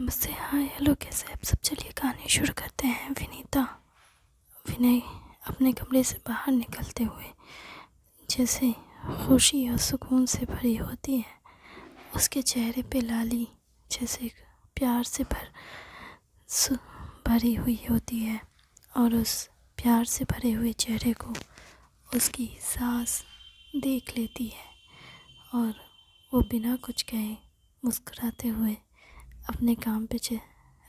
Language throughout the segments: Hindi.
नमस्ते। हाय हेलो, कैसे आप सब? चलिए कहानी शुरू करते हैं। विनय अपने कमरे से बाहर निकलते हुए जैसे खुशी और सुकून से भरी होती है, उसके चेहरे पे लाली जैसे प्यार से भरी हुई होती है। और उस प्यार से भरे हुए चेहरे को उसकी सास देख लेती है और वो बिना कुछ कहे मुस्कुराते हुए अपने काम पे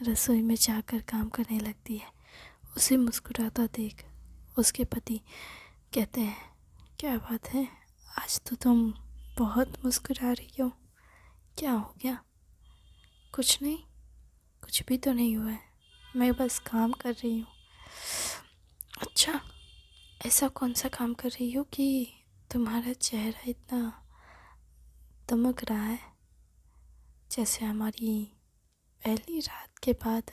रसोई में जाकर काम करने लगती है। उसे मुस्कुराता देख उसके पति कहते हैं, क्या बात है, आज तो तुम बहुत मुस्कुरा रही हो, क्या हो गया? कुछ नहीं, कुछ भी तो नहीं हुआ है, मैं बस काम कर रही हूँ। अच्छा, ऐसा कौन सा काम कर रही हो कि तुम्हारा चेहरा इतना दमक रहा है, जैसे हमारी पहली रात के बाद?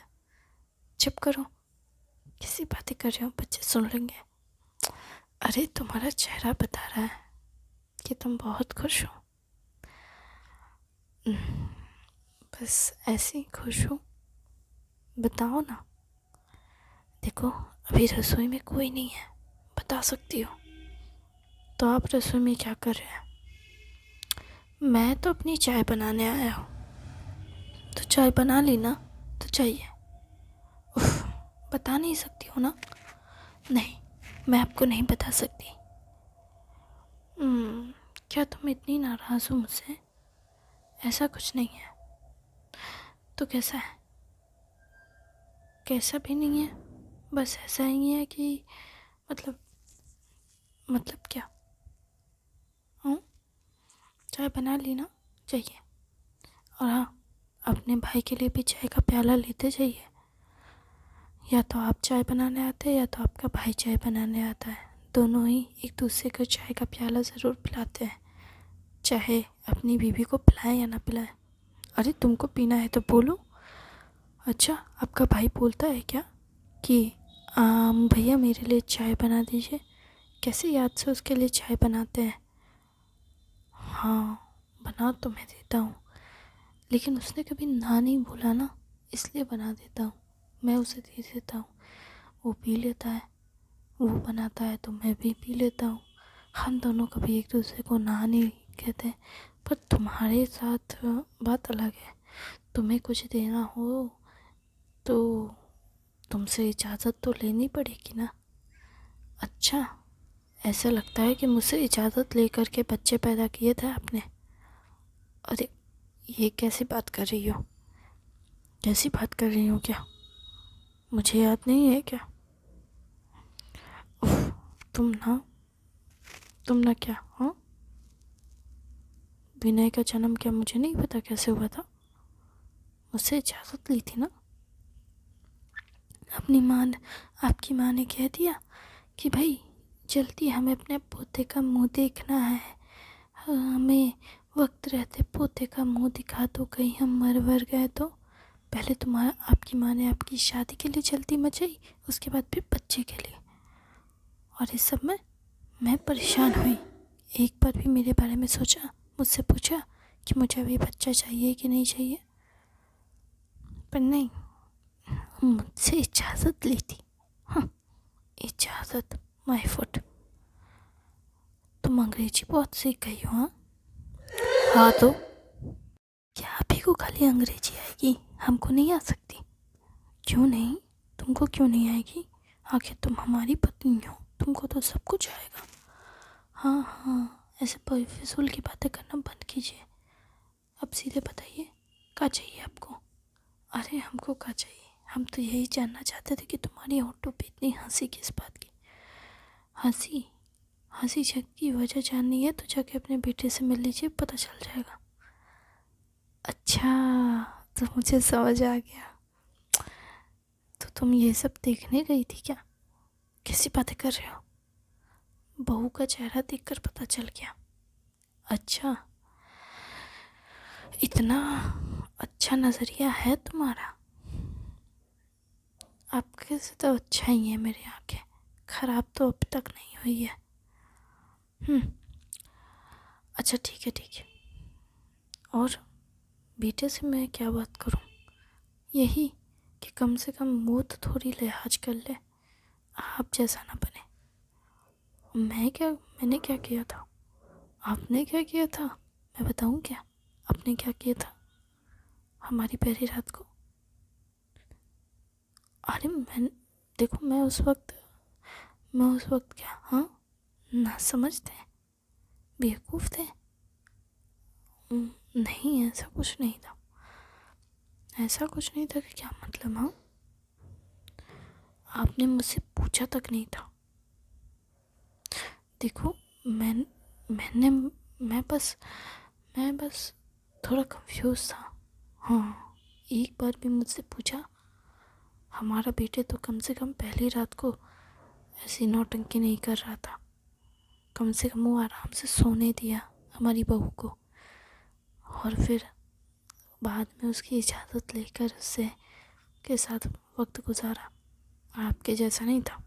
चुप करो, किसी बातें कर रहे हो, बच्चे सुन लेंगे। अरे तुम्हारा चेहरा बता रहा है कि तुम बहुत खुश हो। बस ऐसे ही खुश हो, बताओ ना। देखो अभी रसोई में कोई नहीं है, बता सकती हो। तो आप रसोई में क्या कर रहे हैं? मैं तो अपनी चाय बनाने आया हूँ। तो चाय बना ली ना, तो चाहिए। उफ, बता नहीं सकती हो ना? नहीं, मैं आपको नहीं बता सकती। क्या तुम इतनी नाराज़ हो मुझसे? ऐसा कुछ नहीं है। तो कैसा है? कैसा भी नहीं है, बस ऐसा ही है कि मतलब क्या? चाय बना ली ना, चाहिए। और हाँ, अपने भाई के लिए भी चाय का प्याला लेते जाइए। या तो आप चाय बनाने आते हैं या तो आपका भाई चाय बनाने आता है, दोनों ही एक दूसरे को चाय का प्याला ज़रूर पिलाते हैं, चाहे अपनी बीवी को पिलाएं या ना पिलाएं। अरे तुमको पीना है तो बोलो। अच्छा, आपका भाई बोलता है क्या कि भैया मेरे लिए चाय बना दीजिए? कैसे याद से उसके लिए चाय बनाते हैं। हाँ, बना तो मैं देता हूँ, लेकिन उसने कभी ना नहीं बोला ना, इसलिए बना देता हूँ। मैं उसे दे देता हूँ, वो पी लेता है। वो बनाता है तो मैं भी पी लेता हूँ। हम दोनों कभी एक दूसरे को ना नहीं कहते। पर तुम्हारे साथ बात अलग है। तुम्हें कुछ देना हो तो तुमसे इजाज़त तो लेनी पड़ेगी ना। अच्छा, ऐसा लगता है कि मुझसे इजाज़त लेकर के बच्चे पैदा किए थे आपने। अरे ये कैसी बात कर रही हो? कैसी बात कर रही हो? क्या मुझे याद नहीं है क्या? उफ, तुम ना क्या, हाँ? विनय का जन्म क्या मुझे नहीं पता कैसे हुआ था? मुझसे इजाज़त ली थी ना। आपकी माँ ने कह दिया कि भाई जल्दी हमें अपने पोते का मुंह देखना है, हमें वक्त रहते पोते का मुंह दिखा दो, कहीं हम मर वर गए तो। पहले आपकी माँ ने आपकी शादी के लिए जल्दी मचाई, उसके बाद फिर बच्चे के लिए। और इस सब में मैं परेशान हुई। एक बार भी मेरे बारे में सोचा, मुझसे पूछा कि मुझे अभी बच्चा चाहिए कि नहीं चाहिए? पर नहीं, मुझसे इजाज़त ली थी। हाँ, इजाज़त, माय फुट। तुम अंग्रेजी बहुत सीख गई हो, हाँ? हाँ तो क्या आप ही को खाली अंग्रेजी आएगी, हमको नहीं आ सकती? क्यों नहीं, तुमको क्यों नहीं आएगी? आखिर तुम हमारी पत्नी हो, तुमको तो सब कुछ आएगा। हाँ हाँ, ऐसे बेफिजूल की बातें करना बंद कीजिए। अब सीधे बताइए, क्या चाहिए आपको? अरे हमको क्या चाहिए, हम तो यही जानना चाहते थे कि तुम्हारी होंठों पे इतनी हंसी किस बात की? हंसी हंसी की वजह जाननी है तो जाके अपने बेटे से मिल लीजिए, पता चल जाएगा। अच्छा, तो मुझे समझ आ गया। तो तुम ये सब देखने गई थी क्या? कैसी बातें कर रहे हो? बहू का चेहरा देखकर पता चल गया। अच्छा, इतना अच्छा नज़रिया है तुम्हारा। आपके से तो अच्छा ही है मेरी आंखें, खराब तो अब तक नहीं हुई है। अच्छा ठीक है ठीक है। और बेटे से मैं क्या बात करूं? यही कि कम से कम वो तो थोड़ी लिहाज कर ले, आप जैसा ना बने। मैंने क्या किया था? आपने क्या किया था? मैं बताऊं क्या आपने क्या किया था हमारी पहली रात को? अरे देखो, मैं उस वक्त क्या, हाँ, ना समझ थे, बेवकूफ़ थे। नहीं, ऐसा कुछ नहीं था। ऐसा कुछ नहीं था कि क्या मतलब? हाँ, आपने मुझसे पूछा तक नहीं था। देखो, मैंने मैं बस थोड़ा कंफ्यूज था। हाँ, एक बार भी मुझसे पूछा? हमारा बेटे तो कम से कम पहली रात को ऐसी नौटंकी नहीं कर रहा था। कम से कम वो आराम से सोने दिया हमारी बहू को, और फिर बाद में उसकी इजाज़त लेकर उससे के साथ वक्त गुजारा। आपके जैसा नहीं था।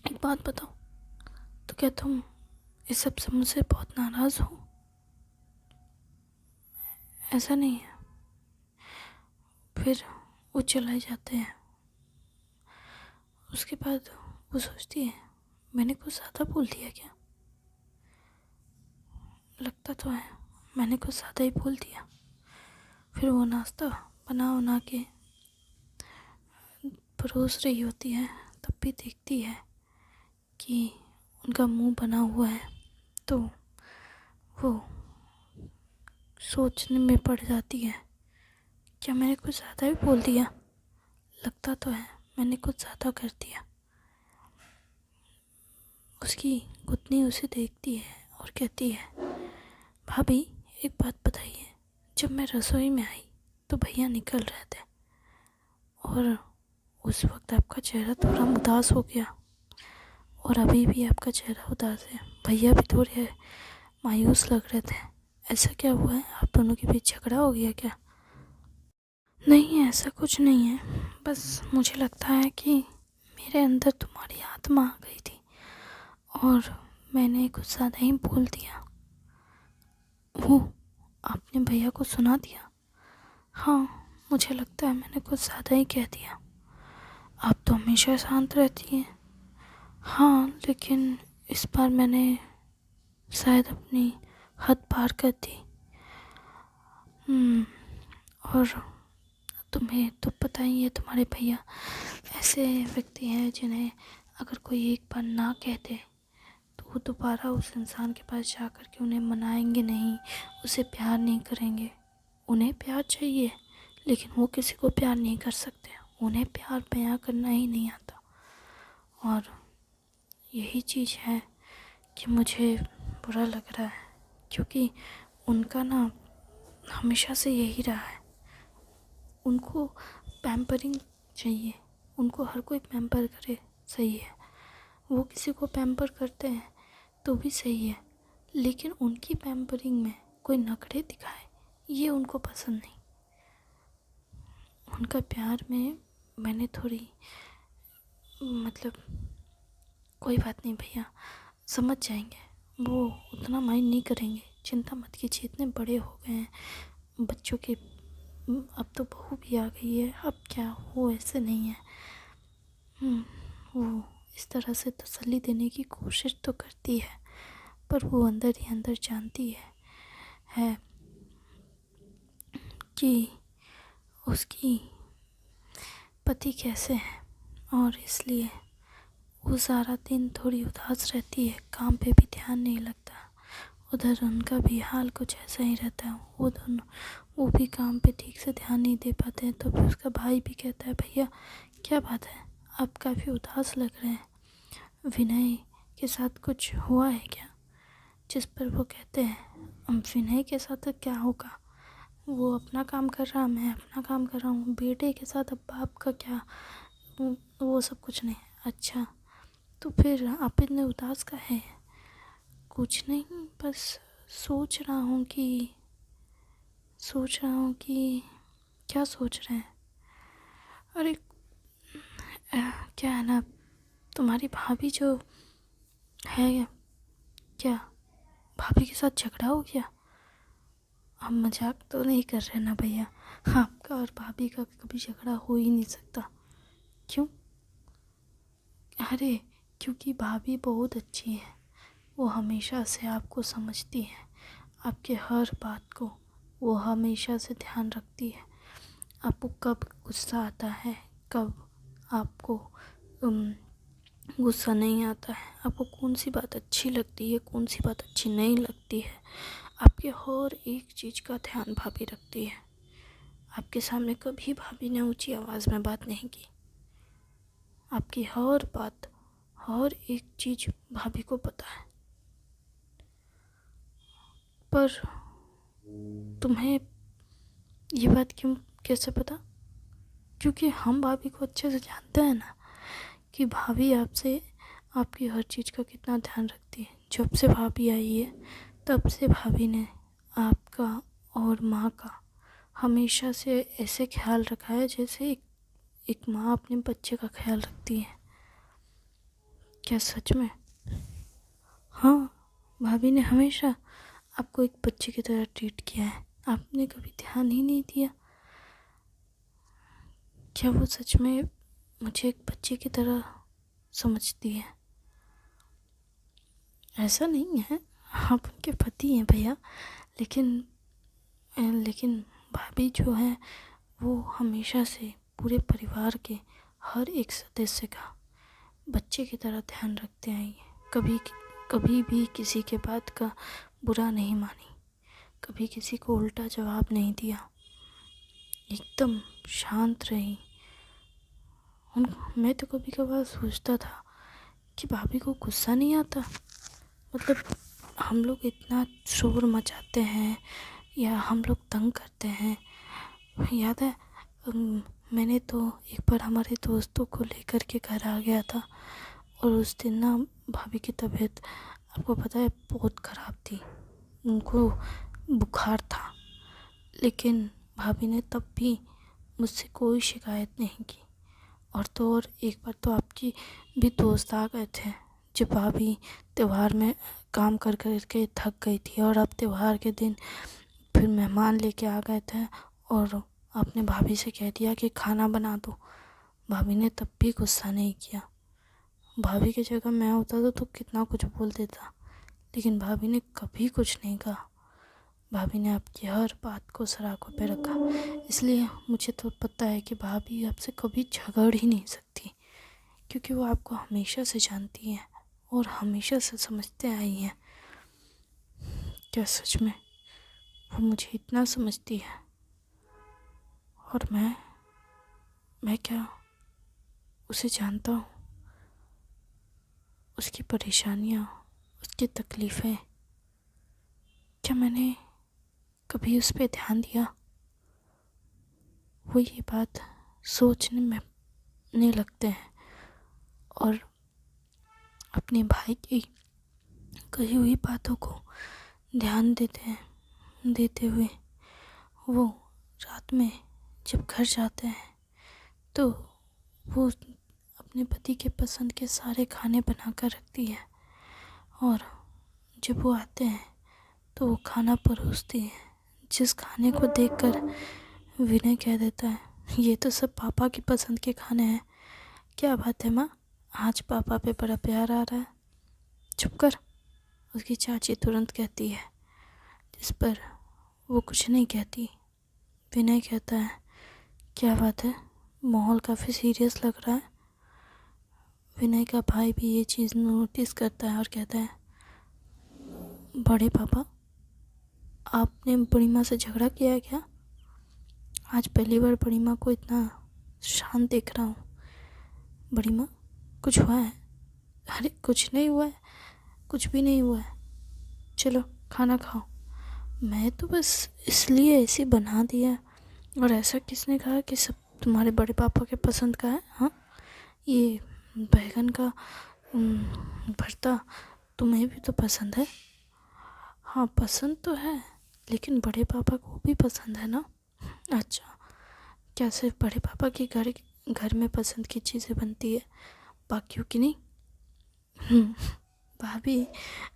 एक बात बताओ, तो क्या तुम इस सब से मुझसे बहुत नाराज़ हो? ऐसा नहीं है। फिर वो चले जाते हैं, उसके बाद वो सोचती है मैंने कुछ ज़्यादा बोल दिया क्या? लगता तो है मैंने कुछ ज़्यादा ही बोल दिया। फिर वो नाश्ता बना के परोस रही होती है, तब भी देखती है कि उनका मुंह बना हुआ है, तो वो सोचने में पड़ जाती है क्या मैंने कुछ ज़्यादा ही बोल दिया? लगता तो है मैंने कुछ ज़्यादा कर दिया। उसकी गुतनी उसे देखती है और कहती है, भाभी एक बात बताइए, जब मैं रसोई में आई तो भैया निकल रहे थे और उस वक्त आपका चेहरा थोड़ा उदास हो गया, और अभी भी आपका चेहरा उदास है। भैया भी थोड़े मायूस लग रहे थे। ऐसा क्या हुआ है? आप दोनों के बीच झगड़ा हो गया क्या? नहीं, ऐसा कुछ नहीं है, बस मुझे लगता है कि मेरे अंदर तुम्हारी आत्मा आ गई थी और मैंने कुछ ज़्यादा ही बोल दिया। वो आपने भैया को सुना दिया? हाँ, मुझे लगता है मैंने कुछ ज़्यादा ही कह दिया। आप तो हमेशा शांत रहती हैं। हाँ, लेकिन इस बार मैंने शायद अपनी हद पार कर दी। और तुम्हें तो पता ही है, तुम्हारे भैया ऐसे व्यक्ति हैं जिन्हें अगर कोई एक बार ना कह दे तो वो दोबारा उस इंसान के पास जा कर के उन्हें मनाएंगे नहीं, उसे प्यार नहीं करेंगे। उन्हें प्यार चाहिए लेकिन वो किसी को प्यार नहीं कर सकते, उन्हें प्यार बयां करना ही नहीं आता। और यही चीज़ है कि मुझे बुरा लग रहा है, क्योंकि उनका ना हमेशा से यही रहा है। उनको पैम्परिंग चाहिए, उनको हर कोई पैम्पर करे, सही है। वो किसी को पैम्पर करते हैं तो भी सही है, लेकिन उनकी पैम्परिंग में कोई नखरे दिखाए ये उनको पसंद नहीं। उनका प्यार में मैंने थोड़ी, मतलब, कोई बात नहीं भैया, समझ जाएंगे, वो उतना माइंड नहीं करेंगे, चिंता मत कीजिए, इतने बड़े हो गए हैं, बच्चों के अब तो बहू भी आ गई है, अब क्या, वो ऐसे नहीं है। वो इस तरह से तसल्ली देने की कोशिश तो करती है, पर वो अंदर ही अंदर जानती है कि उसकी पति कैसे हैं, और इसलिए वो सारा दिन थोड़ी उदास रहती है, काम पे भी ध्यान नहीं लगता। उधर उनका भी हाल कुछ ऐसा ही रहता है, वो भी काम पे ठीक से ध्यान नहीं दे पाते हैं। तो फिर उसका भाई भी कहता है, भैया क्या बात है, आप काफ़ी उदास लग रहे हैं, विनय के साथ कुछ हुआ है क्या? जिस पर वो कहते हैं, विनय के साथ क्या होगा, वो अपना काम कर रहा, मैं अपना काम कर रहा हूँ, बेटे के साथ अब बाप का क्या, वो सब कुछ नहीं। अच्छा, तो फिर आप इतने उदास का है? कुछ नहीं, बस सोच रहा हूँ कि क्या सोच रहे हैं? अरे क्या है ना, तुम्हारी भाभी जो है, क्या भाभी के साथ झगड़ा हो गया? आप मजाक तो नहीं कर रहे ना भैया? आपका और भाभी का कभी झगड़ा हो ही नहीं सकता। क्यों? अरे क्योंकि भाभी बहुत अच्छी है। वो हमेशा से आपको समझती है, आपके हर बात को वो हमेशा से ध्यान रखती है। आपको कब गुस्सा आता है, कब आपको गुस्सा नहीं आता है, आपको कौन सी बात अच्छी लगती है, कौन सी बात अच्छी नहीं लगती है, आपके हर एक चीज़ का ध्यान भाभी रखती है। आपके सामने कभी भाभी ने ऊंची आवाज़ में बात नहीं की। आपकी हर बात, हर एक चीज़ भाभी को पता है। पर तुम्हें ये बात कैसे पता? क्योंकि हम भाभी को अच्छे से जानते हैं ना, कि भाभी आपसे आपकी हर चीज़ का कितना ध्यान रखती है। जब से भाभी आई है तब से भाभी ने आपका और माँ का हमेशा से ऐसे ख्याल रखा है जैसे एक माँ अपने बच्चे का ख्याल रखती है। क्या सच में? हाँ, भाभी ने हमेशा आपको एक बच्चे की तरह ट्रीट किया है। आपने कभी ध्यान ही नहीं दिया। क्या वो सच में मुझे एक बच्चे की तरह समझती है? ऐसा नहीं है, आप उनके पति हैं भैया, लेकिन भाभी जो है वो हमेशा से पूरे परिवार के हर एक सदस्य का बच्चे की तरह ध्यान रखते आई हैं। कभी भी किसी के बात का बुरा नहीं मानी, कभी किसी को उल्टा जवाब नहीं दिया, एकदम शांत रही। मैं तो कभी कभार सोचता था कि भाभी को गुस्सा नहीं आता। मतलब हम लोग इतना शोर मचाते हैं या हम लोग तंग करते हैं। याद है, मैंने तो एक बार हमारे दोस्तों को लेकर के घर आ गया था और उस दिन ना भाभी की तबीयत आपको पता है बहुत ख़राब थी, उनको बुखार था। लेकिन भाभी ने तब भी मुझसे कोई शिकायत नहीं की। और तो और एक बार तो आपकी भी दोस्त आ गए थे जब भाभी त्यौहार में काम कर कर के थक गई थी, और अब त्यौहार के दिन फिर मेहमान लेके आ गए थे और आपने भाभी से कह दिया कि खाना बना दो। भाभी ने तब भी गुस्सा नहीं किया। भाभी की जगह मैं होता तो कितना कुछ बोल देता, लेकिन भाभी ने कभी कुछ नहीं कहा। भाभी ने आपकी हर बात को सर आंखों पे रखा। इसलिए मुझे तो पता है कि भाभी आपसे कभी झगड़ ही नहीं सकती, क्योंकि वो आपको हमेशा से जानती हैं और हमेशा से समझते आई हैं। क्या सच में वो मुझे इतना समझती है? और मैं क्या उसे जानता हूँ? उसकी परेशानियाँ, उसकी तकलीफ़ें, क्या मैंने कभी उस पर ध्यान दिया? वो ये बात सोचने में नहीं लगते हैं और अपने भाई की कही हुई बातों को ध्यान देते हुए वो रात में जब घर जाते हैं तो वो अपने पति के पसंद के सारे खाने बना कर रखती है, और जब वो आते हैं तो वो खाना परोसती है, जिस खाने को देखकर विनय कह देता है, ये तो सब पापा की पसंद के खाने हैं। क्या बात है माँ, आज पापा पे बड़ा प्यार आ रहा है। चुप कर, उसकी चाची तुरंत कहती है, जिस पर वो कुछ नहीं कहती। विनय कहता है, क्या बात है, माहौल काफ़ी सीरियस लग रहा है। विनय का भाई भी ये चीज़ नोटिस करता है और कहता है, बड़े पापा, आपने बड़ी माँ से झगड़ा किया है क्या? आज पहली बार बड़ी माँ को इतना शांत देख रहा हूँ। बड़ी माँ, कुछ हुआ है? अरे कुछ नहीं हुआ है, कुछ भी नहीं हुआ है, चलो खाना खाओ। मैं तो बस इसलिए ऐसे बना दिया, और ऐसा किसने कहा कि सब तुम्हारे बड़े पापा के पसंद का है? हाँ, ये बैगन का भरता तुम्हें भी तो पसंद है। हाँ पसंद तो है, लेकिन बड़े पापा को भी पसंद है ना। अच्छा, क्या सिर्फ बड़े पापा के घर में पसंद की चीज़ें बनती है, बाकियों की नहीं? भाभी,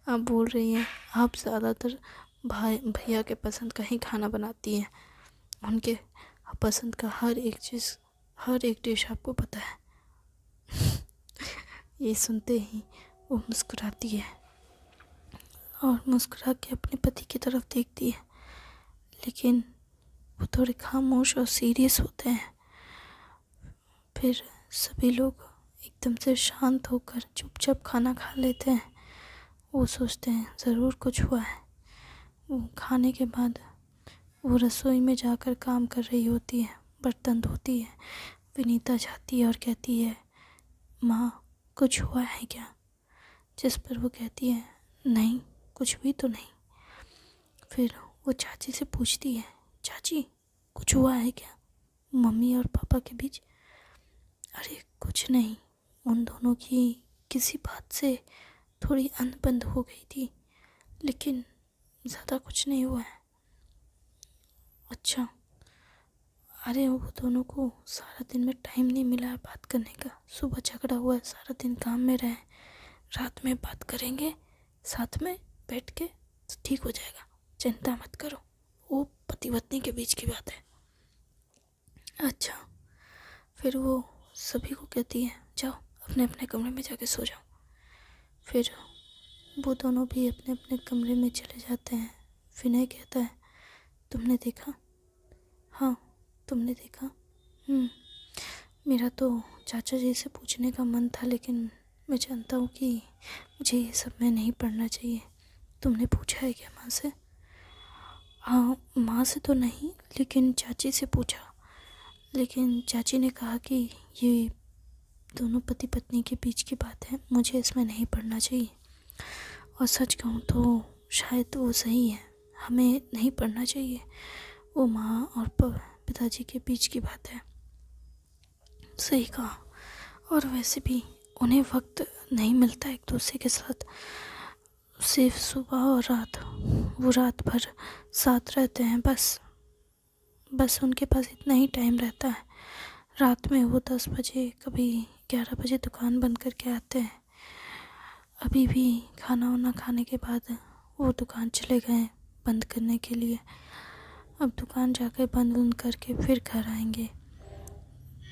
आप बोल रही हैं आप ज़्यादातर भैया के पसंद का ही खाना बनाती हैं। उनके पसंद का हर एक चीज़, हर एक डिश आपको पता है। ये सुनते ही वो मुस्कुराती है और मुस्कुरा के अपने पति की तरफ देखती है, लेकिन वो थोड़े खामोश और सीरियस होते हैं। फिर सभी लोग एकदम से शांत होकर चुपचाप खाना खा लेते हैं। वो सोचते हैं ज़रूर कुछ हुआ है। वो खाने के बाद वो रसोई में जाकर काम कर रही होती है, बर्तन धोती है। विनीता जाती है और कहती है, माँ कुछ हुआ है क्या? जिस पर वो कहती है, नहीं कुछ भी तो नहीं। फिर वो चाची से पूछती है, चाची कुछ हुआ है क्या मम्मी और पापा के बीच? अरे कुछ नहीं, उन दोनों की किसी बात से थोड़ी अनबन हो गई थी, लेकिन ज़्यादा कुछ नहीं हुआ है। अच्छा, अरे वो दोनों को सारा दिन में टाइम नहीं मिला है बात करने का। सुबह झगड़ा हुआ है, सारा दिन काम में रहे, रात में बात करेंगे साथ में बैठ के तो ठीक हो जाएगा, चिंता मत करो, वो पति पत्नी के बीच की बात है। अच्छा, फिर वो सभी को कहती है, जाओ अपने अपने कमरे में जाके सो जाओ। फिर वो दोनों भी अपने अपने कमरे में चले जाते हैं। विनय कहता है, तुमने देखा? हाँ, तुमने देखा? मेरा तो चाचा जी से पूछने का मन था, लेकिन मैं जानता हूँ कि मुझे ये सब में नहीं पढ़ना चाहिए। तुमने पूछा है क्या माँ से? हाँ, माँ से तो नहीं, लेकिन चाची से पूछा। लेकिन चाची ने कहा कि ये दोनों पति पत्नी के बीच की बात है, मुझे इसमें नहीं पढ़ना चाहिए। और सच कहूँ तो शायद वो सही है, हमें नहीं पढ़ना चाहिए। वो माँ और पिताजी के बीच की बात है। सही कहा। और वैसे भी उन्हें वक्त नहीं मिलता एक दूसरे के साथ, सिर्फ सुबह और रात। वो रात भर साथ रहते हैं, बस उनके पास इतना ही टाइम रहता है। रात में वो 10 बजे कभी 11 बजे दुकान बंद करके आते हैं। अभी भी खाना वाना खाने के बाद वो दुकान चले गए बंद करने के लिए। अब दुकान जाकर बंद करके फिर घर आएंगे,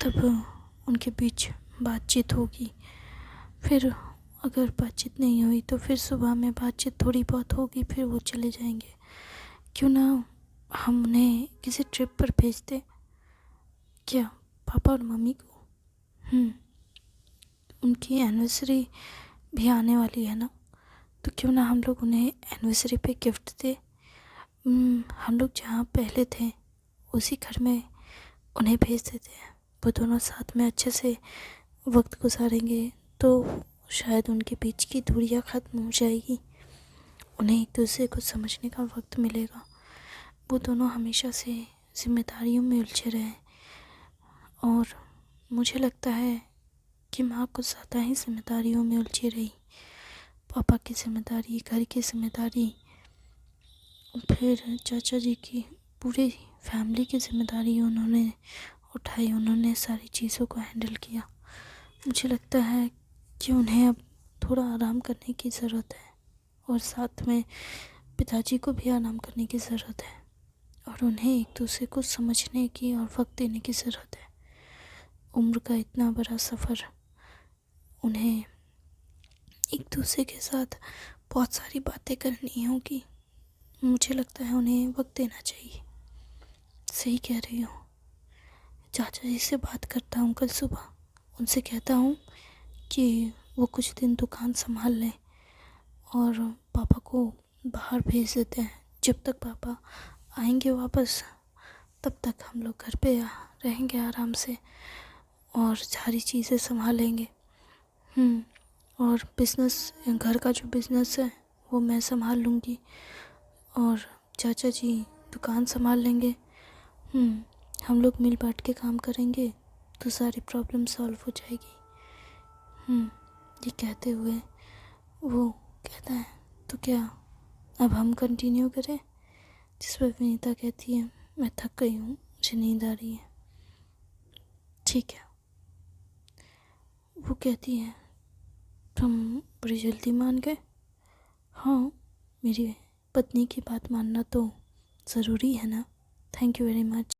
तब उनके बीच बातचीत होगी। फिर अगर बातचीत नहीं हुई तो फिर सुबह में बातचीत थोड़ी बहुत होगी, फिर वो चले जाएंगे। क्यों ना हम उन्हें किसी ट्रिप पर भेज दें? क्या, पापा और मम्मी को? उनकी एनिवर्सरी भी आने वाली है ना, तो क्यों ना हम लोग उन्हें एनिवर्सरी पे गिफ्ट दें। हम लोग जहाँ पहले थे उसी घर में उन्हें भेज देते हैं। वो दोनों साथ में अच्छे से वक्त गुजारेंगे तो शायद उनके बीच की दूरियां ख़त्म हो जाएगी, उन्हें एक दूसरे को समझने का वक्त मिलेगा। वो दोनों हमेशा से जिम्मेदारियों में उलझे रहे और मुझे लगता है कि माँ कुछ ज़्यादा ही जिम्मेदारियों में उलझी रही। पापा की जिम्मेदारी, घर की जिम्मेदारी, फिर चाचा जी की पूरी फैमिली की जिम्मेदारी उन्होंने उठाई, उन्होंने सारी चीज़ों को हैंडल किया। मुझे लगता है कि उन्हें अब थोड़ा आराम करने की ज़रूरत है और साथ में पिताजी को भी आराम करने की ज़रूरत है और उन्हें एक दूसरे को समझने की और वक्त देने की ज़रूरत है। उम्र का इतना बड़ा सफ़र, उन्हें एक दूसरे के साथ बहुत सारी बातें करनी होगी। मुझे लगता है उन्हें वक्त देना चाहिए। सही कह रही हूँ। चाचा जी से बात करता हूँ कल सुबह, उनसे कहता हूँ कि वो कुछ दिन दुकान संभाल लें और पापा को बाहर भेज देते हैं। जब तक पापा आएंगे वापस, तब तक हम लोग घर पे रहेंगे आराम से और सारी चीज़ें संभालेंगे। और बिज़नेस, घर का जो बिज़नेस है वो मैं संभाल लूँगी और चाचा जी दुकान संभाल लेंगे। हम लोग मिल बांट के काम करेंगे तो सारी प्रॉब्लम सॉल्व हो जाएगी। ये कहते हुए वो कहता है, तो क्या अब हम कंटिन्यू करें? जिस पर विनीता कहती है, मैं थक गई हूँ, मुझे नींद आ रही है। ठीक है। वो कहती है, तुम बड़ी जल्दी मान गए। हाँ, मेरी पत्नी की बात मानना तो ज़रूरी है ना। Thank you very much.